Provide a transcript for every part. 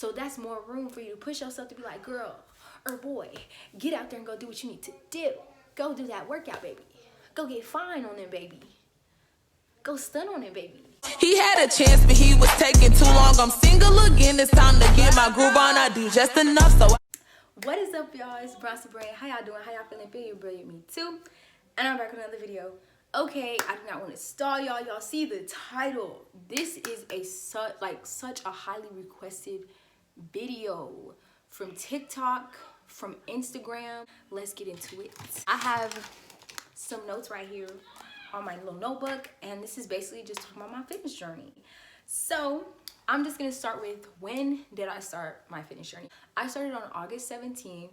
So that's more room for you to push yourself to be like, girl or boy, get out there and go do what you need to do. Go do that workout, baby. Go get fine on them, baby. Go stun on them, baby. He had a chance, but he was taking too long. I'm single again. It's time to get my groove on. I do just enough, so. What is up, y'all? It's Bronson Brain. How y'all doing? How y'all feeling? Feel you brilliant, me too. And I'm back with another video. Okay, I do not want to stall y'all. Y'all see the title. This is such a highly requested video from TikTok, from Instagram. Let's get into it. I have some notes right here on my little notebook, and this is basically just talking about my fitness journey. So I'm just gonna start with, when did I start my fitness journey? I started on August 17th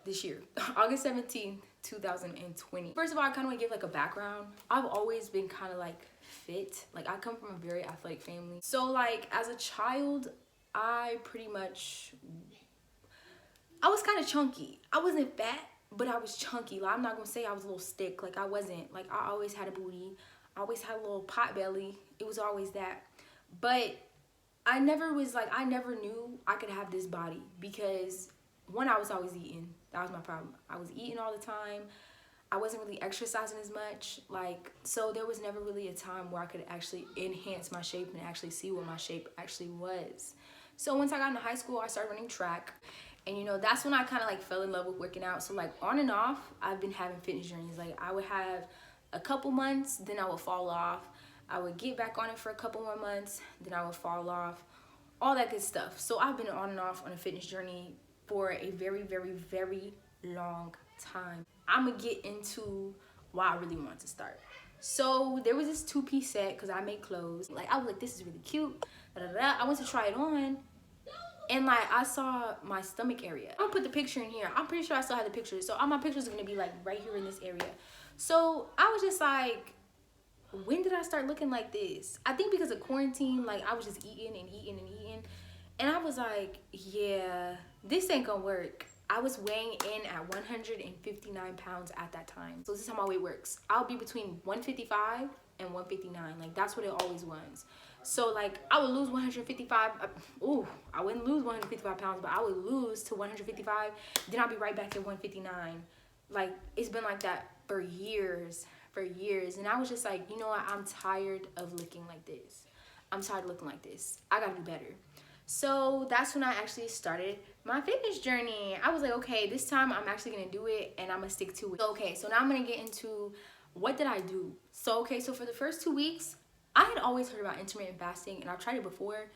this year. August 17th, 2020. First of all, I kind of want to give like a background. I've always been kind of like fit. Like I come from a very athletic family. So like as a child, I was kind of chunky. I wasn't fat, but I was chunky. Like I'm not gonna say I was a little stick. Like I wasn't. Like I always had a booty. I always had a little pot belly. It was always that. But I never knew I could have this body because one, I was always eating. That was my problem. I was eating all the time. I wasn't really exercising as much. So there was never really a time where I could actually enhance my shape and actually see what my shape actually was. So once I got into high school, I started running track. And you know, that's when I kind of like fell in love with working out. So like on and off, I've been having fitness journeys. Like I would have a couple months, then I would fall off. I would get back on it for a couple more months, then I would fall off. All that good stuff. So I've been on and off on a fitness journey for a very, very, very long time. I'm gonna get into why I really want to start. So there was this 2-piece set because I make clothes. Like I was like, this is really cute. I went to try it on, and like I saw my stomach area. I'll put the picture in here. I'm pretty sure I still have the picture. So all my pictures are gonna be like right here in this area. So I was just like, when did I start looking like this? I think because of quarantine, like I was just eating and eating and eating. And I was like, yeah, this ain't gonna work. I was weighing in at 159 pounds at that time. So this is how my weight works. I'll be between 155 and 159. Like that's what it always was. So like I would lose 155. I wouldn't lose 155 pounds, but I would lose to 155. Then I'll be right back at 159. Like it's been like that for years. And I was just like, you know what? I'm tired of looking like this. I'm tired of looking like this. I gotta do better. So that's when I actually started my fitness journey. I was like, okay, this time I'm actually gonna do it and I'm gonna stick to it. Okay, so now I'm gonna get into what did I do. So for the first 2 weeks, I had always heard about intermittent fasting and I've tried it before,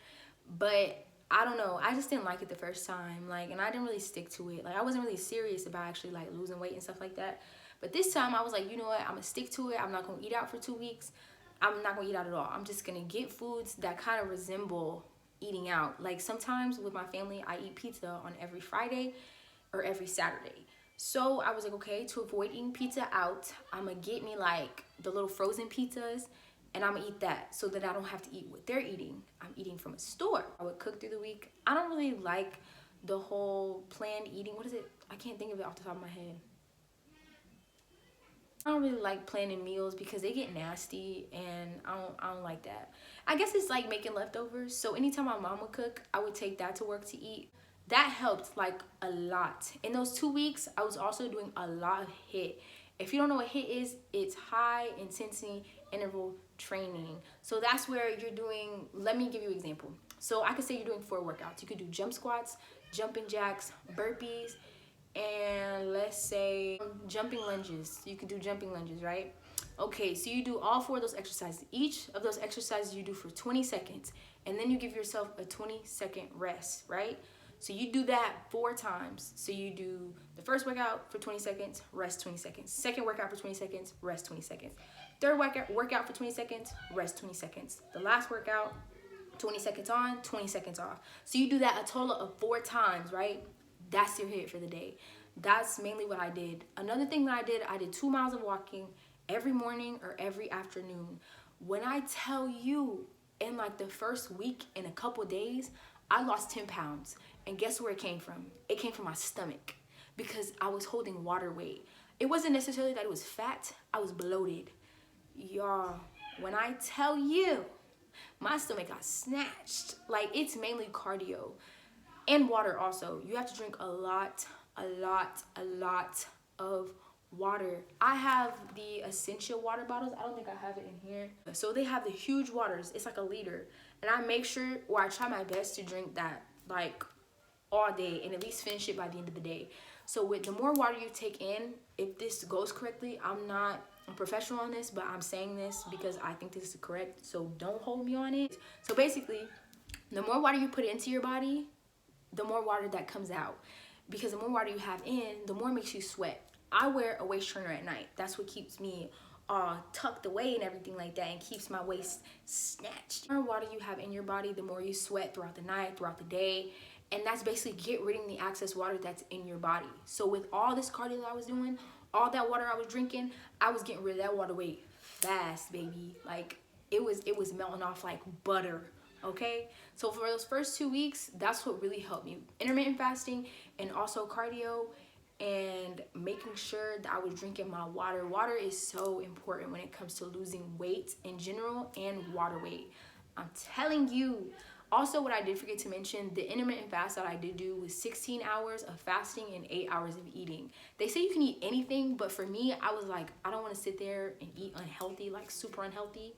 but I don't know, I just didn't like it the first time. And I didn't really stick to it. Like I wasn't really serious about actually like losing weight and stuff like that. But this time I was like, you know what, I'm gonna stick to it. I'm not gonna eat out for 2 weeks. I'm not gonna eat out at all. I'm just gonna get foods that kind of resemble eating out. Like sometimes with my family, I eat pizza on every Friday or every Saturday. So I was like, okay, to avoid eating pizza out, I'm gonna get me like the little frozen pizzas and I'm gonna eat that so that I don't have to eat what they're eating. I'm eating from a store. I would cook through the week. I don't really like the whole planned eating. What is it? I can't think of it off the top of my head. I don't really like planning meals because they get nasty and I don't like that. I guess it's like making leftovers. So anytime my mom would cook, I would take that to work to eat. That helped like a lot. In those 2 weeks, I was also doing a lot of HIIT. If you don't know what HIIT is, it's high intensity interval training. So that's where you're doing, let me give you an example. So I could say you're doing 4 workouts. You could do jump squats, jumping jacks, burpees, and let's say jumping lunges. You could do jumping lunges, right? Okay, so you do all 4 of those exercises. Each of those exercises you do for 20 seconds, and then you give yourself a 20-second rest, right? So you do that 4 times. So you do the first workout for 20 seconds, rest 20 seconds. Second workout for 20 seconds, rest 20 seconds. Third workout for 20 seconds, rest 20 seconds. The last workout, 20 seconds on, 20 seconds off. So you do that a total of 4 times, right? That's your HIIT for the day. That's mainly what I did. Another thing that I did 2 miles of walking every morning or every afternoon. When I tell you, in like the first week, in a couple days, I lost 10 pounds. And guess where it came from? It came from my stomach because I was holding water weight. It wasn't necessarily that it was fat. I was bloated. Y'all, when I tell you my stomach got snatched. Like, it's mainly cardio and water. Also, you have to drink a lot of water. I have the essential water bottles. I don't think I have it in here. So they have the huge waters. It's like a liter, and I make sure, or I try my best to drink that like all day and at least finish it by the end of the day. So with the more water you take in, if this goes correctly, I'm not a professional on this, but I'm saying this because I think this is correct, so don't hold me on it. So basically, the more water you put into your body, the more water that comes out, because the more water you have in, the more it makes you sweat. I wear a waist trainer at night. That's what keeps me tucked away and everything like that, and keeps my waist snatched. The more water you have in your body, the more you sweat throughout the night, throughout the day, and that's basically get rid of the excess water that's in your body. So with all this cardio that I was doing, all that water I was drinking, I was getting rid of that water weight fast, baby. Like, it was melting off like butter. Okay, so for those first 2 weeks, that's what really helped me. Intermittent fasting and also cardio, and making sure that I was drinking my water. Water is so important when it comes to losing weight in general and water weight. I'm telling you. Also, what I did forget to mention, the intermittent fast that I did do was 16 hours of fasting and 8 hours of eating. They say you can eat anything, but for me, I was like, I don't want to sit there and eat unhealthy, like super unhealthy.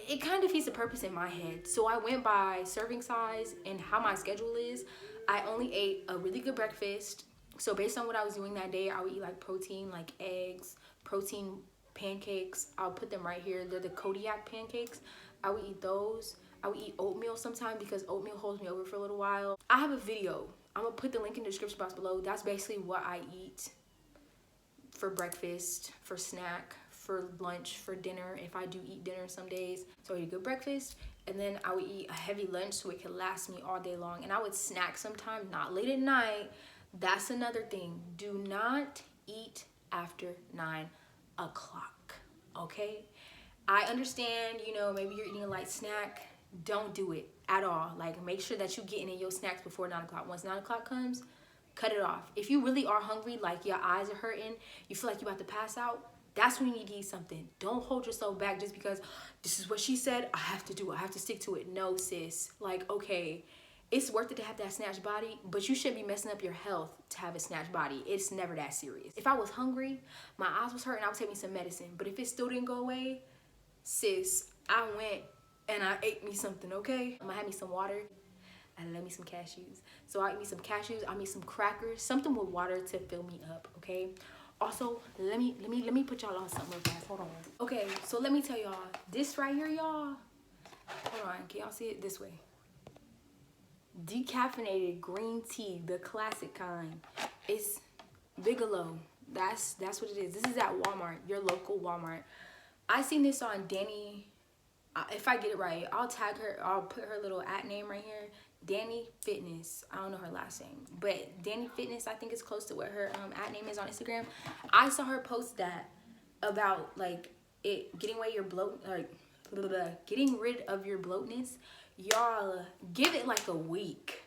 It kind of defeats the purpose in my head. So I went by serving size and how my schedule is. I only ate a really good breakfast. So based on what I was doing that day, I would eat like protein, like eggs, protein pancakes. I'll put them right here. They're the Kodiak pancakes. I would eat those. I would eat oatmeal sometimes because oatmeal holds me over for a little while. I have a video. I'm going to put the link in the description box below. That's basically what I eat for breakfast, for snack, for lunch, for dinner, if I do eat dinner some days. So I eat a good breakfast, and then I would eat a heavy lunch so it could last me all day long. And I would snack sometime, not late at night. That's another thing. Do not eat after 9 o'clock, okay? I understand, you know, maybe you're eating a light snack. Don't do it at all. Like, make sure that you're getting in your snacks before 9 o'clock. Once 9 o'clock comes, cut it off. If you really are hungry, like your eyes are hurting, you feel like you're about to pass out, that's when you need to eat something. Don't hold yourself back just because this is what she said, I have to do it, I have to stick to it. No, sis. Like, okay, it's worth it to have that snatch body, but you shouldn't be messing up your health to have a snatch body. It's never that serious. If I was hungry, my eyes was hurting, I would take me some medicine. But if it still didn't go away, sis, I went and I ate me something, okay? I'm gonna have me some water. I love me some cashews. So I eat me some cashews, I eat some crackers, something with water to fill me up, okay? Also, let me put y'all on something real fast. Hold on. Okay, so let me tell y'all, this right here, y'all. Hold on, can y'all see it this way? Decaffeinated green tea, the classic kind. It's Bigelow. That's what it is. This is at Walmart, your local Walmart. I seen this on Danny. If I get it right, I'll tag her. I'll put her little @name right here. Danny Fitness. I don't know her last name, but Danny Fitness, I think is close to what her @name is on Instagram. I saw her post that about like it getting away your bloat, like getting rid of your bloatness. Y'all give it like a week.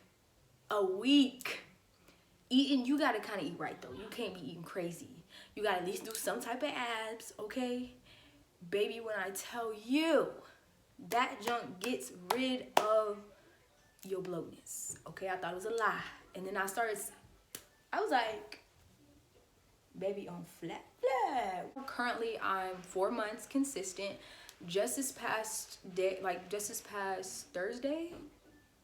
Eating, you gotta kind of eat right though. You can't be eating crazy. You gotta at least do some type of abs, okay? Baby, when I tell you that junk gets rid of your bloatness, okay? I thought it was a lie. And then I was like, baby, on flat. Currently, I'm 4 months consistent. Just this past Thursday,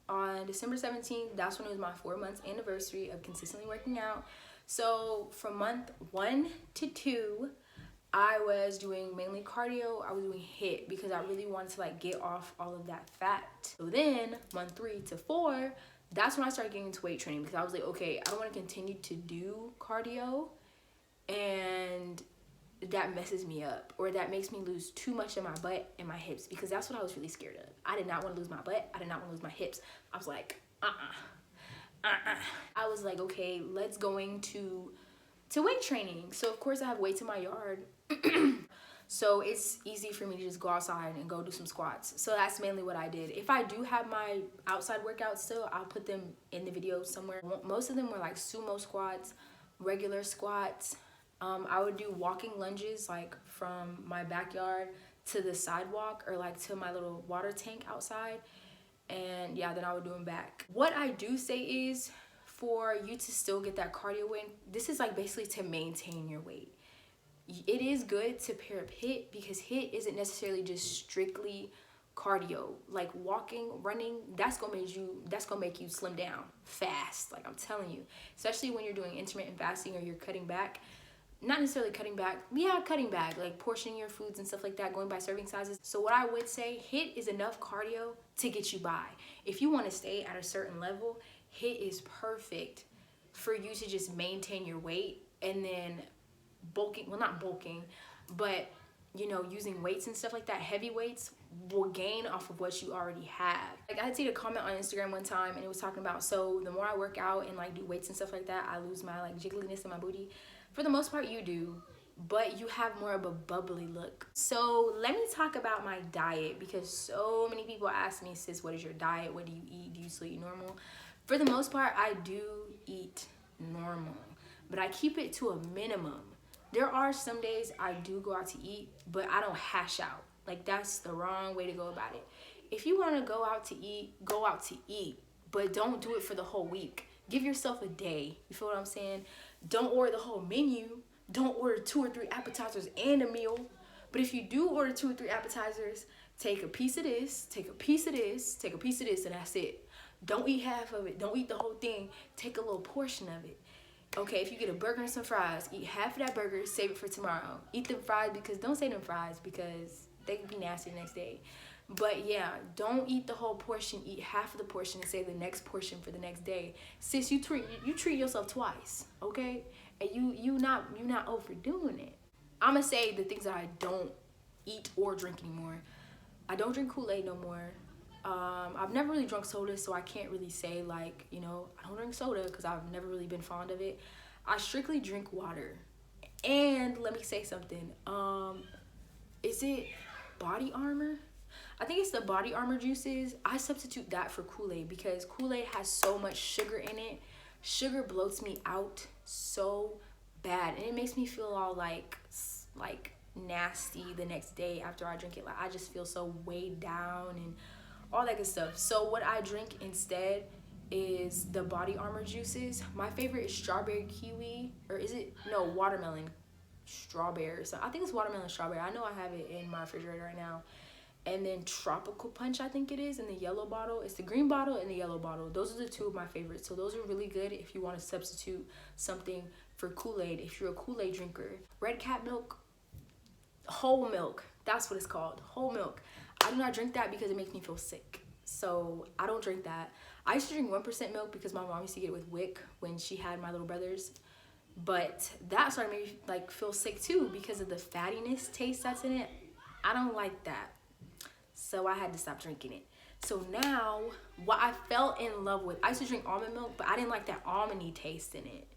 on December 17th, that's when it was my 4 months anniversary of consistently working out. So from month 1 to 2, I was doing mainly cardio. I was doing HIIT because I really wanted to like get off all of that fat. So then month 3 to 4, that's when I started getting into weight training because I was like, okay, I don't want to continue to do cardio and that messes me up, or that makes me lose too much of my butt and my hips, because that's what I was really scared of. I did not want to lose my butt. I did not want to lose my hips. I was like, I was like, okay, let's go into weight training. So of course I have weights in my yard. So it's easy for me to just go outside and go do some squats. So that's mainly what I did. If I do have my outside workouts still, I'll put them in the video somewhere. Most of them were like sumo squats, regular squats. I would do walking lunges like from my backyard to the sidewalk or like to my little water tank outside. And yeah, then I would do them back. What I do say is, for you to still get that cardio in, this is like basically to maintain your weight. It is good to pair up HIIT, because HIIT isn't necessarily just strictly cardio. Like walking, running, that's gonna make you slim down fast, like I'm telling you. Especially when you're doing intermittent fasting or you're cutting back. Not necessarily cutting back, like portioning your foods and stuff like that, going by serving sizes. So what I would say, HIIT is enough cardio to get you by. If you want to stay at a certain level, HIIT is perfect for you to just maintain your weight, and then not bulking, but you know, using weights and stuff like that, heavy weights will gain off of what you already have. Like I had seen a comment on Instagram one time, and it was talking about, so the more I work out and like do weights and stuff like that, I lose my like jiggliness in my booty. For the most part you do, but you have more of a bubbly look. So let me talk about my diet, because so many people ask me, sis, what is your diet? What do you eat? Do you still eat normal? For the most part, I do eat normal, but I keep it to a minimum. There are some days I do go out to eat, but I don't hash out. Like, that's the wrong way to go about it. If you want to go out to eat, go out to eat, but don't do it for the whole week. Give yourself a day. You feel what I'm saying? Don't order the whole menu. Don't order 2 or 3 appetizers and a meal. But if you do order 2 or 3 appetizers, take a piece of this, take a piece of this, take a piece of this, and that's it. Don't eat half of it. Don't eat the whole thing. Take a little portion of it. Okay, if you get a burger and some fries, eat half of that burger, save it for tomorrow. Eat them fries, because don't say them fries, because they can be nasty the next day. But yeah, don't eat the whole portion. Eat half of the portion and save the next portion for the next day. Sis, you treat yourself twice, okay? And you not overdoing it. I'ma say the things that I don't eat or drink anymore. I don't drink Kool-Aid no more. I've never really drunk soda, so I can't really say like, you know, I don't drink soda because I've never really been fond of it. I strictly drink water. And let me say something. Is it Body Armor? I think it's the Body Armor juices. I substitute that for Kool-Aid, because Kool-Aid has so much sugar in it. Sugar bloats me out so bad, and it makes me feel all like nasty the next day after I drink it. Like, I just feel so weighed down and all that good stuff. So what I drink instead is the Body Armor juices. My favorite is strawberry kiwi, or is it, no, watermelon strawberry. So I think it's watermelon strawberry. I know I have it in my refrigerator right now. And then Tropical Punch, I think it is, in the yellow bottle. It's the green bottle and the yellow bottle. Those are the 2 of my favorites. So those are really good if you want to substitute something for Kool-Aid, if you're a Kool-Aid drinker. Red Cat milk, whole milk, that's what it's called, whole milk. I do not drink that because it makes me feel sick. So I don't drink that. I used to drink 1% milk because my mom used to get it with WIC when she had my little brothers. But that started making me like feel sick too, because of the fattiness taste that's in it. I don't like that. So I had to stop drinking it. So now, what I fell in love with, I used to drink almond milk, but I didn't like that almondy taste in it.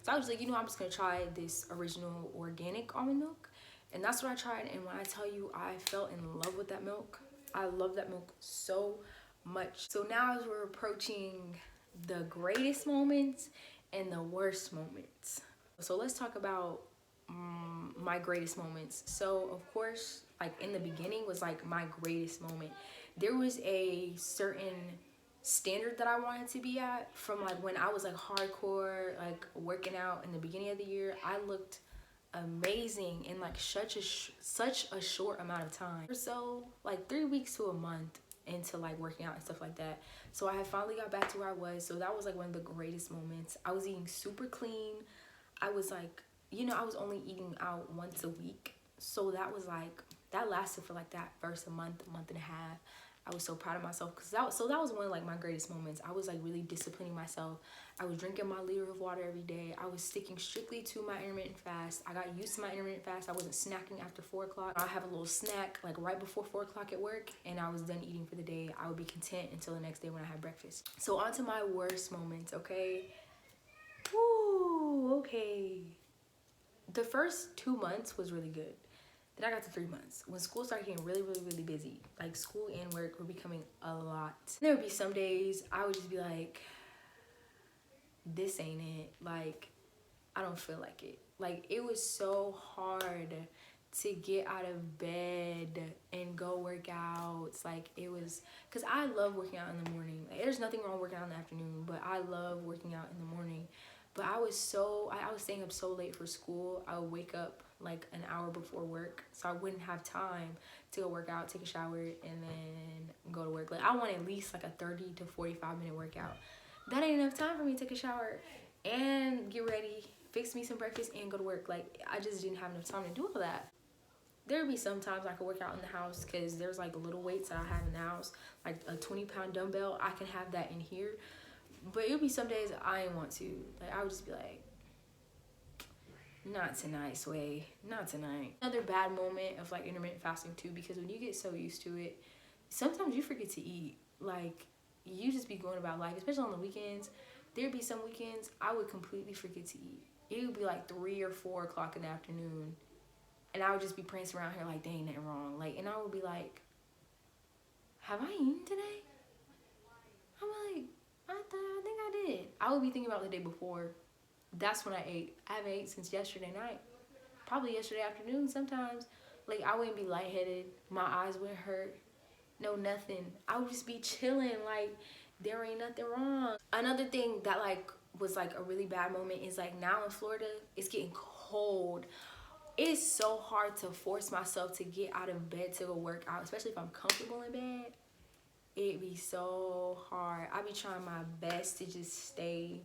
So I was like, you know, I'm just gonna try this original organic almond milk. And that's what I tried, and when I tell you I fell in love with that milk, I love that milk so much. So now, as we're approaching the greatest moments and the worst moments. So let's talk about my greatest moments. So of course, like in the beginning was like my greatest moment. There was a certain standard that I wanted to be at from like when I was like hardcore, like working out in the beginning of the year. I looked amazing in like such a short amount of time. So like 3 weeks to a month into like working out and stuff like that. So I had finally got back to where I was. So that was like one of the greatest moments. I was eating super clean. I was like, you know, I was only eating out once a week. So that was like, that lasted for like that first month and a half. I was so proud of myself because that was one of like my greatest moments. I was like really disciplining myself. I was drinking my liter of water every day. I was sticking strictly to my intermittent fast. I got used to my intermittent fast. I wasn't snacking after 4 o'clock. I have a little snack like right before 4 o'clock at work, and I was done eating for the day. I would be content until the next day when I had breakfast. So on to my worst moments, okay? Woo, okay. The first 2 months was really good. Then I got to 3 months when school started getting really busy. Like school and work were becoming a lot. There would be some days I would just be like, this ain't it. Like, I don't feel like it. Like, it was so hard to get out of bed and go work out. It's like, it was, because I love working out in the morning. Like, there's nothing wrong working out in the afternoon, but I love working out in the morning. But I was staying up so late for school. I would wake up like an hour before work, so I wouldn't have time to go work out, take a shower, and then go to work. Like, I want at least like a 30 to 45 minute workout. That ain't enough time for me to take a shower and get ready, fix me some breakfast, and go to work. Like, I just didn't have enough time to do all that. There'd be sometimes I could work out in the house, because there's like little weights that I have in the house, like a 20-pound dumbbell. I can have that in here. But it would be some days I didn't want to. Like, I would just be like, not tonight, Sway, not tonight. Another bad moment of like intermittent fasting too, because when you get so used to it, sometimes you forget to eat. Like, you just be going about life, especially on the weekends. There'd be some weekends I would completely forget to eat. It would be like 3 or 4 o'clock in the afternoon, and I would just be prancing around here like, there ain't nothing wrong. Like, and I would be like, have I eaten today? I'm like, I think I did. I would be thinking about the day before. That's when I ate. I haven't ate since yesterday night. Probably yesterday afternoon sometimes. Like, I wouldn't be lightheaded. My eyes wouldn't hurt. No, nothing. I would just be chilling. Like, there ain't nothing wrong. Another thing that like was like a really bad moment is like, now in Florida, it's getting cold. It's so hard to force myself to get out of bed to go work out, especially if I'm comfortable in bed. It'd be so hard. I be trying my best to just stay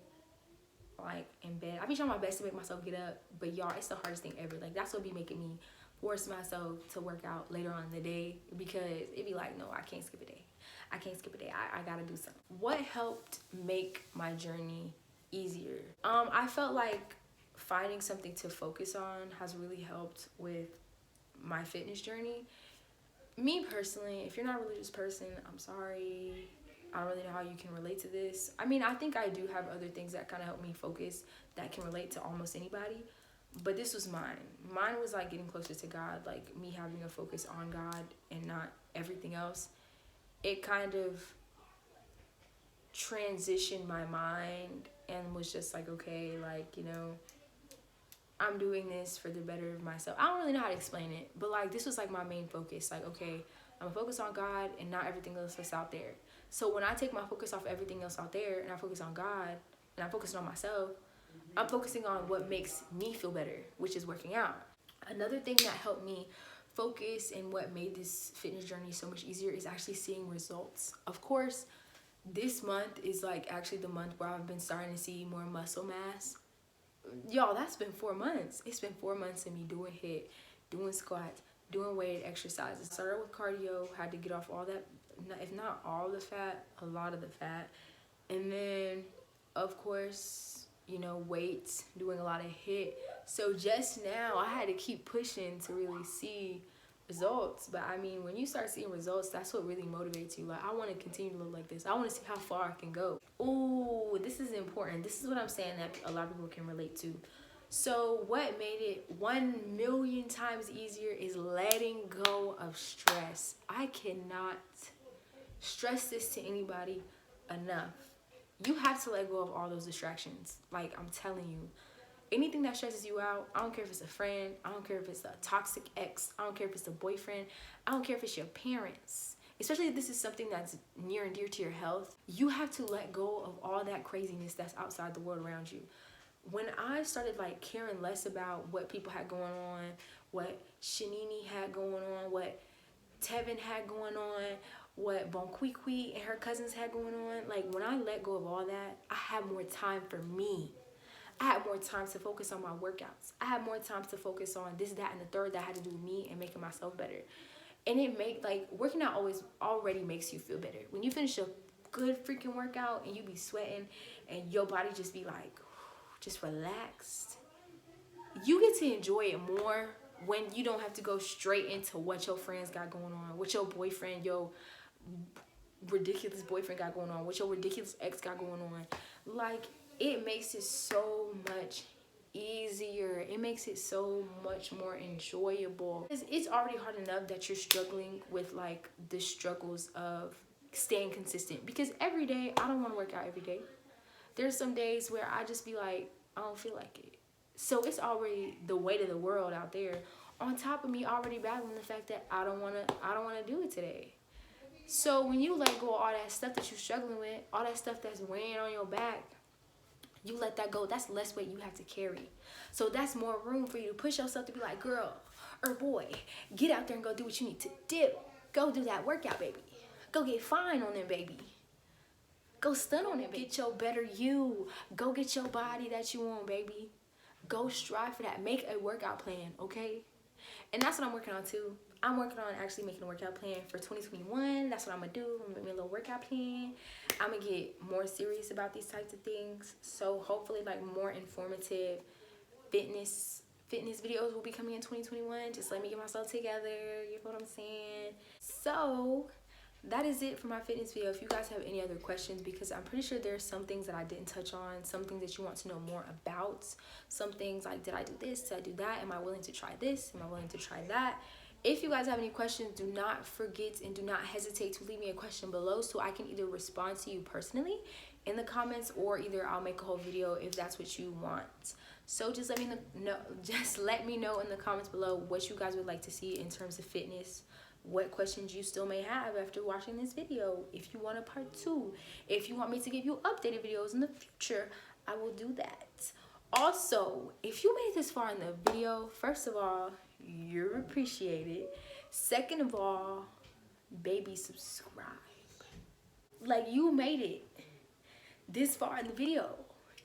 like in bed. I be trying my best to make myself get up, but y'all, it's the hardest thing ever. Like, that's what be making me force myself to work out later on in the day, because it'd be like, no, I can't skip a day. I can't skip a day. I gotta do something. What helped make my journey easier? I felt like finding something to focus on has really helped with my fitness journey. Me personally, if you're not a religious person, I'm sorry. I don't really know how you can relate to this. I mean, I think I do have other things that kind of help me focus that can relate to almost anybody. But this was mine. Mine was like getting closer to God, like me having a focus on God and not everything else. It kind of transitioned my mind and was just like, okay, like, you know, I'm doing this for the better of myself. I don't really know how to explain it, but like, this was like my main focus. Like, okay, I'm gonna focus on God and not everything else that's out there. So when I take my focus off everything else out there and I focus on God and I'm focusing on myself, I'm focusing on what makes me feel better, which is working out. Another thing that helped me focus and what made this fitness journey so much easier is actually seeing results. Of course, this month is like actually the month where I've been starting to see more muscle mass. Y'all, that's been 4 months. It's been 4 months of me doing HIIT, doing squats, doing weighted exercises. Started with cardio, had to get off all that, if not all the fat, a lot of the fat. And then, of course, you know, weights, doing a lot of HIIT. So just now, I had to keep pushing to really see results. But I mean, when you start seeing results, that's what really motivates you. Like, I want to continue to look like this. I want to see how far I can go. Ooh, this is important. This is what I'm saying that a lot of people can relate to. So what made it 1,000,000 times easier is letting go of stress. I cannot stress this to anybody enough. You have to let go of all those distractions. Like, I'm telling you, anything that stresses you out, I don't care if it's a friend, I don't care if it's a toxic ex, I don't care if it's a boyfriend, I don't care if it's your parents. Especially if this is something that's near and dear to your health, you have to let go of all that craziness that's outside the world around you. When I started like caring less about what people had going on, what Shanini had going on, what Tevin had going on, what Bonquiqui and her cousins had going on, like when I let go of all that, I had more time for me. I had more time to focus on my workouts. I had more time to focus on this, that, and the third that had to do with me and making myself better. And it like working out already makes you feel better. When you finish a good freaking workout and you be sweating and your body just be like, just relaxed, you get to enjoy it more when you don't have to go straight into what your friends got going on, what your boyfriend, your ridiculous boyfriend got going on, what your ridiculous ex got going on. Like, it makes it so much easier. It makes it so much more enjoyable. It's already hard enough that you're struggling with like the struggles of staying consistent, because every day I don't want to work out every day. There's some days where I just be like, I don't feel like it. So it's already the weight of the world out there On top of me already battling the fact that I don't wanna do it today. So when you let go of all that stuff that you're struggling with, all that stuff that's weighing on your back, you let that go. That's less weight you have to carry. So that's more room for you to push yourself to be like, girl or boy, get out there and go do what you need to do. Go do that workout, baby. Go get fine on them, baby. Go stun on it, baby. Get your better you. Go get your body that you want, baby. Go strive for that. Make a workout plan, okay? And that's what I'm working on too. I'm working on actually making a workout plan for 2021. That's what I'm gonna do. I'm gonna make me a little workout plan. I'm gonna get more serious about these types of things. So hopefully like more informative fitness videos will be coming in 2021. Just let me get myself together. You know what I'm saying? So that is it for my fitness video. If you guys have any other questions, because I'm pretty sure there's some things that I didn't touch on, some things that you want to know more about, some things like, did I do this, did I do that, am I willing to try this, am I willing to try that? If you guys have any questions, do not forget and do not hesitate to leave me a question below so I can either respond to you personally in the comments, or either I'll make a whole video if that's what you want. So just let me know in the comments below what you guys would like to see in terms of fitness, what questions you still may have after watching this video. If you want a part 2, if you want me to give you updated videos in the future, I will do that. Also, if you made this far in the video, first of all, you're appreciated. Second of all, baby, subscribe. Like, you made it this far in the video.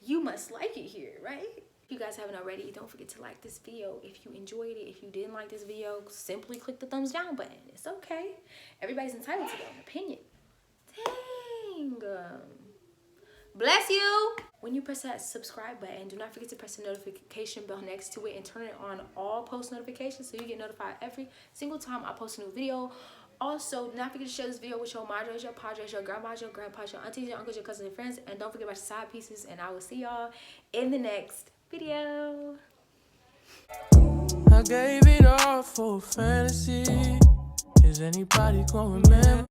You must like it here, right? If you guys haven't already, don't forget to like this video if you enjoyed it. If you didn't like this video, simply click the thumbs down button. It's okay. Everybody's entitled to their own opinion. Dang. Bless you. When you press that subscribe button, do not forget to press the notification bell next to it and turn it on all post notifications so you get notified every single time I post a new video. Also, do not forget to share this video with your madres, your padres, your grandmas, your grandpas, your aunties, your uncles, your cousins, and friends. And don't forget about your side pieces. And I will see y'all in the next video. I gave it all for fantasy. Is anybody gonna remember?